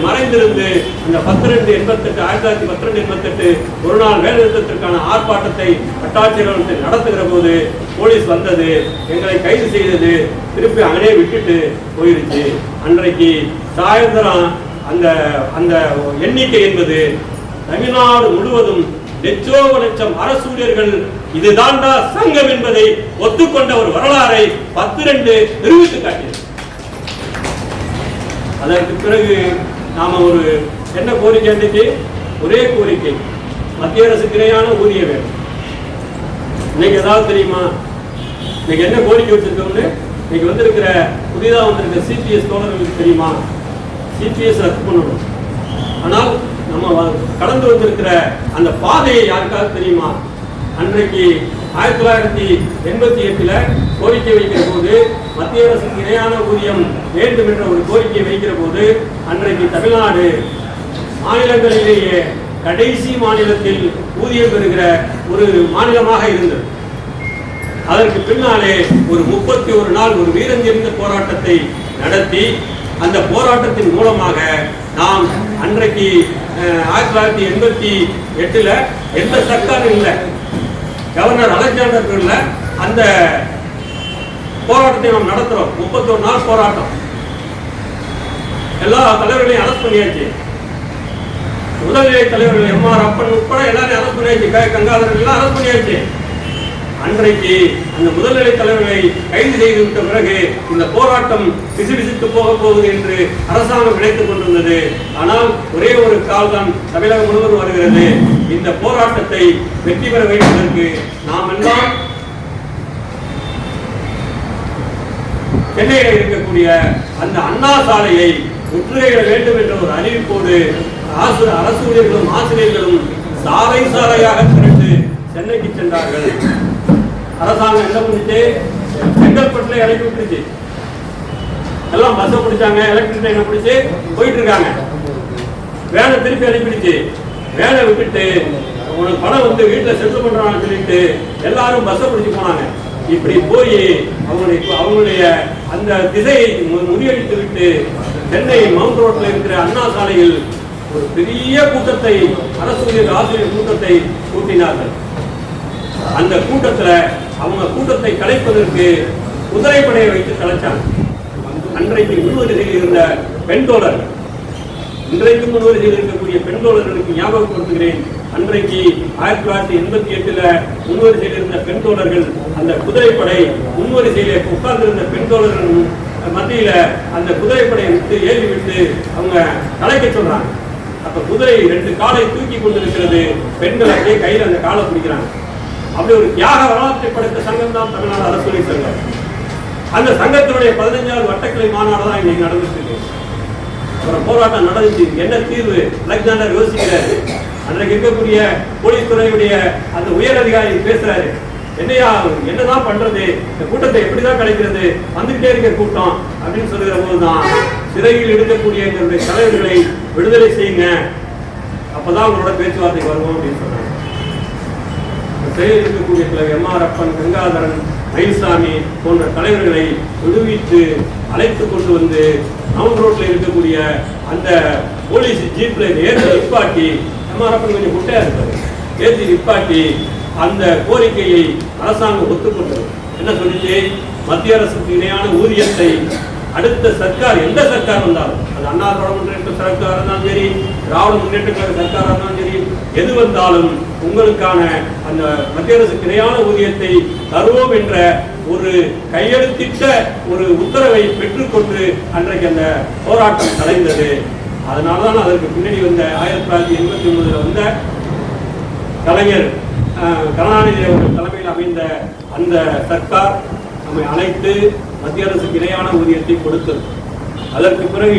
மறைந்திருந்து அந்த 12/88 ஒரு நாள் வேலை நிறுத்தத்திற்கான ஆர்ப்பாட்டத்தை வட்டாட்சியர் நடத்துகிற போது போலீஸ் வந்தது, எங்களை கைது செய்தது, திருப்பி அங்கனே விட்டுட்டு போயிருச்சு. அன்றைக்கு சாயந்தரம் அந்த அந்த எண்ணிக்கை என்பது தமிழ்நாடு முழுவதும் லட்சம் அரசு ஊழியர்கள் இதுதான்டா சங்கம் என்பதை ஒத்துக்கொண்ட ஒரு வரலாறை 10/2 நிரூபித்து காட்டியது. அதற்கு பிறகு நாம ஒரு என்ன கோரிக்கை இருந்துச்சு? ஒரே கோரிக்கை, மத்திய அரசுக்கு இணையான ஊதிய வேணும். இன்னைக்கு ஏதாவது தெரியுமா? இன்னைக்கு என்ன கோரிக்கை வச்சிருக்கோம்னு இன்னைக்கு வந்திருக்கிற புதிதாக வந்திருக்கிற சிபிஎஸ் தோழர்களுக்கு தெரியுமா? சிபிஎஸ் ரத்து பண்ணணும். ஆனால் நம்ம கடந்து வந்திருக்கிற அந்த பாதையை யாருக்காவது தெரியுமா? அன்றைக்கு 1988 கோரிக்கை வைக்கிற போது மத்திய அரசுக்கு இணையான ஊதியம் வேண்டும் என்ற ஒரு கோரிக்கை வைக்கிற போது அன்றைக்கு தமிழ்நாடு மாநிலங்களிலேயே கடைசி மாநிலத்தில் ஊதியம் பெறுகிற ஒரு மாநிலமாக இருந்தது. அதற்கு பின்னாலே ஒரு 31 நாள் ஒரு வீரஞ்செறிந்த போராட்டத்தை நடத்தி அந்த போராட்டத்தின் மூலமாக நாம் அன்றைக்கு 1988 எந்த சர்க்காரும் இல்லை, கவர்னர் அலெக்சாண்டர் அந்த போராட்டத்தை நாம் நடத்துறோம். 31 நாள் போராட்டம். எல்லா தலைவர்களையும் அரெஸ்ட் பண்ணியாச்சு. முதல்நிலை தலைவர்கள் எம்.ஆர். அப்பன் உட்பட எல்லாரையும் அரெஸ்ட் பண்ணியாச்சு. கங்காதரன் எல்லாம் அரெஸ்ட் பண்ணியாச்சு. அன்றைக்கு அந்த முதல்நிலை தலைவர்களை கைது செய்துவிட்ட பிறகு இந்த போராட்டம் பிசுபிசுத்து போக போகுது என்று அரசாங்கம் நினைத்துக் கொண்டிருந்தது. ஆனால் ஒரே ஒரு கால் தான் தமிழகம் முழுவதும் வருகிறது. இந்த போராட்டத்தை வெற்றி பெற வைப்பதற்கு நாம் எல்லாம் சென்னையில் இருக்கக்கூடிய அந்த அண்ணா சாலையை முற்றுகையிட வேண்டும் என்ற ஒரு அறிவிப்போடு அரசு ஊழியர்களும் ஆசிரியர்களும் சாலை சாலையாக திரண்டு சென்னைக்கு சென்றார்கள். அரசாங்கம் என்ன பண்ணிச்சு? செங்கல்பட்டுல இறக்கி விட்டுருச்சு. எல்லாம் பஸ்ஸை பிடிச்சாங்க, எலக்ட்ரிக் ட்ரெயினை பிடிச்சு போயிட்டு இருக்காங்க. வேலை திருப்பி அனுப்பிடுச்சு. வேலை விட்டுட்டு உனக்கு பணம் வந்து வீட்டில் செட்டில் பண்றாங்கன்னு சொல்லிட்டு எல்லாரும் பஸ்ஸை பிடிச்சி போனாங்க. இப்படி போய் அவங்களுடைய அந்த திசையை முறியடித்து விட்டு சென்னை மவுண்ட் ரோட்ல இருக்கிற அண்ணா சாலையில் ஒரு பெரிய கூட்டத்தை, அரசு ஊழியர் ஆசிரியர் கூட்டத்தை கூட்டினார்கள். அந்த கூட்டத்துல அவங்க கூட்டத்தை கலைப்பதற்கு குதிரைப்படையை வைத்து கலைச்சாங்க. அன்றைக்கு முன்வரிசையில் இருந்த பெண் தோழர்கள், இன்றைக்கு முன்வரிசையில் இருக்கக்கூடிய பெண் தோழர்களுக்கு ஞாபகப்படுத்துகிறேன். அன்றைக்கு 1988 முன்வரிசையில் இருந்த பெண் தோழர்கள் அந்த குதிரைப்படை முன்வரிசையிலே உட்கார்ந்திருந்த பெண் தோழர்கள் மத்தியில அந்த குதிரைப்படையை விட்டு ஏறி விட்டு அவங்க கலைக்க சொல்றாங்க. அப்ப குதிரை 2 காலை தூக்கி கொண்டிருக்கிறது. பெண்கள் அப்படியே கையில் அந்த காலை பிடிக்கிறாங்க. அப்படி ஒரு தியாக வரலாற்றை படைத்த சங்கம் தான் தமிழ்நாடு அரசு ஊழியர் சங்கம். அந்த சங்கத்தினுடைய 15வது வட்டக்கிளை மாநாடு தான் இன்னைக்கு நடந்துட்டு இருக்கு. அப்புறம் போராட்டம் நடந்துச்சு. என்ன தீர்வு அலெக்சாண்டர் யோசிக்கிறாரு. அன்றைக்கு இருக்கக்கூடிய போலீஸ் துறையுடைய அந்த உயர் அதிகாரி பேசுறாரு. என்னதான் பண்றது, இந்த கூட்டத்தை எப்படிதான் கிடைக்கிறது, வந்துகிட்டே இருக்க கூட்டம் அப்படின்னு சொல்லுகிற போதுதான் சிறையில் இருக்கக்கூடிய எங்களுடைய தலைவர்களை விடுதலை செய்யுங்க, அப்பதான் உங்களோட பேச்சுவார்த்தை வருவோம் அப்படின்னு சொன்னாங்க. சிறையில் இருக்கக்கூடிய தலைவர் எம்.ஆர். அப்பன், கங்காதரன், மயில்சாமி போன்ற தலைவர்களை விடுவித்து அழைத்து கொண்டு வந்து மவுண்ட் ரோட்ல இருக்கக்கூடிய அந்த போலீஸ் ஜீப்ல ஏற்றி நிப்பாட்டி, எம்.ஆர். அப்பன் கொஞ்சம் குட்டையா இருப்பாரு, ஏற்றி நிப்பாட்டி அந்த கோரிக்கையை அரசாங்கம் ஒத்துக்கொண்டது. என்ன சொல்லிச்சு? மத்திய அரசுக்கு இணையான ஊதியத்தை அடுத்த சர்க்கார், எந்த சர்க்கார் வந்தாலும், அது அண்ணா திராவிட முன்னேற்ற சர்க்கார் இருந்தாலும் சரி, திராவிட முன்னேற்ற கழக சர்க்கார் இருந்தாலும் சரி, எது வந்தாலும் உங்களுக்கான அந்த மத்திய அரசுக்கு இணையான ஊதியத்தை தருவோம் என்ற ஒரு கையெழுத்திட்ட ஒரு உத்தரவை பெற்றுக்கொண்டு அன்றைக்கு அந்த போராட்டம் கலைந்தது. அதனால்தான் அதற்கு பின்னாடி வந்த 1989 வந்த கலைஞர் கருணாநிதி அவர்கள் தலைமையில் அமைந்த அந்த சர்க்கார் நம்மை அழைத்து மத்திய அரசுக்கு இணையான ஊதியத்தை கொடுத்தது. அதற்கு பிறகு